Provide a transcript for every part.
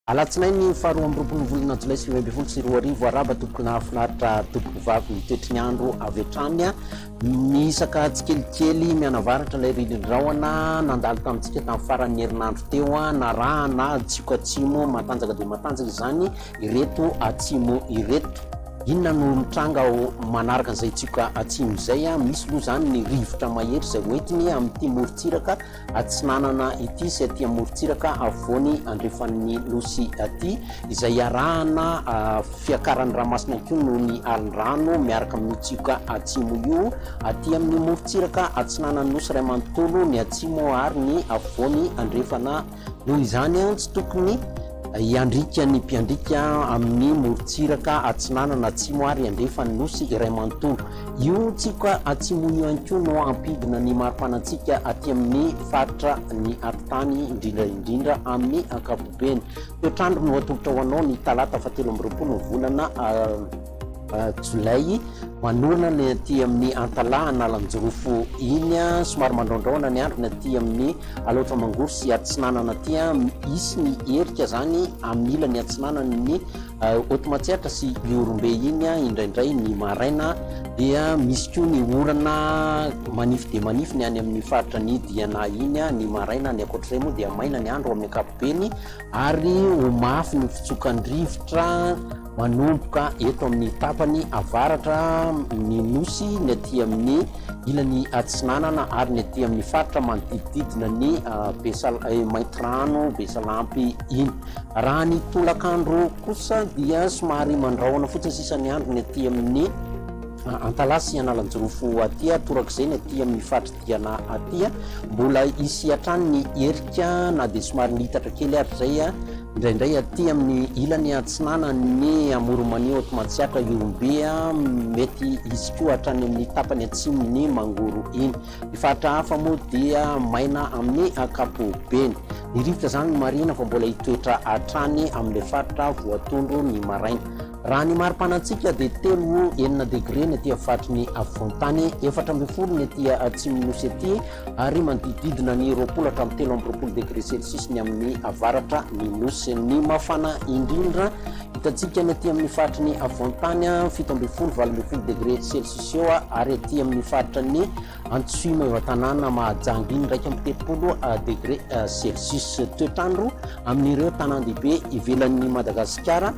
alatsinainy faharoa amby roapolo volana jolay 2024 araba tompoko nahafinaritra tompoko vavy mitoetry ny andro avy hatrany misaka tsikelikely mianavaratra ilay rindraona nandalo tamintsika tamin'ny faran'ny herinandro teo na raha na tsiko atsimo matanjaka dia matanjaka izany ireto atsimo ireto. Inona no mitranga manaraka an'izay tsika atsimo izay misy aloha zany ny rivotra mahery izay hoentiny amin'ity morontsiraka atsinanana ity sy aty morontsiraka avoany andrefan'ny nosy aty izay arahana fiakaran'ny ranomasina koa noho ny alin-drano miaraka amin'ny tsika atsimo io aty amin'ny morontsiraka atsinanany nosy ray manontolo ny atsimo ary ny avoany andrefana noho izany tsy tokony iandrika ny mpiandrika amin'ny morontsiraka atsinanana atsimo ary andrefany nosy iray manontolo io tsika atsimo io ihany koa no ampidina ny marim-panantsika aty amin'ny faritra ny ampitany indrindra amin'ny ankapobeny. Toetrandro no atolotra ho anao ny talata 17 volana jolay manorina ny aty amin'ny antalahy analanjorofo iny somary mandraondraona ny andro ny aty amin'ny aloatra mangoro sy atsinanana aty isy ny herika zany amila ny atsinanana ny automatsiatra sy liorombe iny indraindray ny maraina dia misy koa ny orana manify dia manify ny any amin'ny faritra ny diana iny ny maraina ny akoatr'izay moa dia maina ny andro amin'ny ankapobeny ary ho mafy ny fitsokan'ny rivotra manomboka eto amin'ny tapany avaratra ny nosy ny aty amin'ny ilany atsinanana ary ny aty amin'ny faritra manodidididina ny maintirano besalampy iny. Raha ny tolakandro kosa dia somary mandrahona fotsiny sisan'ny andro ny aty amin'ny antalasy analanjorofo aty torak'izay ny aty amin'ny faritra diana aty mbola isy hatrany ny herika na dia somary nihitatra kely ary zay indraindray aty amin'ny ilany atsinana ny amoromani automatsiatra iombe mety izy koa hatrany amin'ny tapany atsimo ny mangoro iny. Ny faritra hafa moa dia maina amin'ny ankapobeny. Ny rivotra zany marina fa mbola hitoetra hatrany amin'ilay faritra voatondro ny maraina. Raha ny marim-panantsika dia 3-9 degré ny aty afaritry ny afovoantany 4 ny aty atsimo nosy aty ary manodidididina ny 20 hatramin'ny 3 degré celsius ny amin'ny avaratra ny nosy. Ny mafana indrindra hitantsika ny aty amin'ny faritry ny afovoantany 17-18 degré celsius eo ary aty amin'ny faritra ny Antsohima Ivatanana Mahajanga iny 1.30 degré celsius. Toetrandro amin'ireo tanàn-dehibe ivelan'ny Madagasikara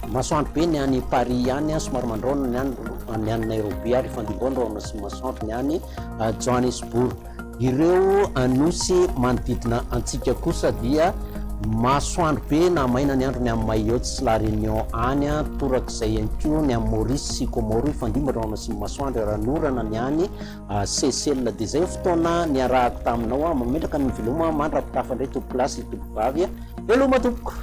masoandro be ny any Paris ihany somary mandraona ny any Nairobi ary fandimboandraona sy masoandro ny any Johannesburg. Ireo nosy manodidina antsika kosa dia masoandro be na maina ny andro ny amin'ny Mayotte sy La Réunion any torak'izay ihany koa ny amin'ny Maurice sy Comore fandimboandraona sy masoandro ranorana ny any Seychelles. Dia zay fotoana ny arahako taminao mametraka ny veloma mandrapitafandray tompo lasy tompo vavy elo matompoko.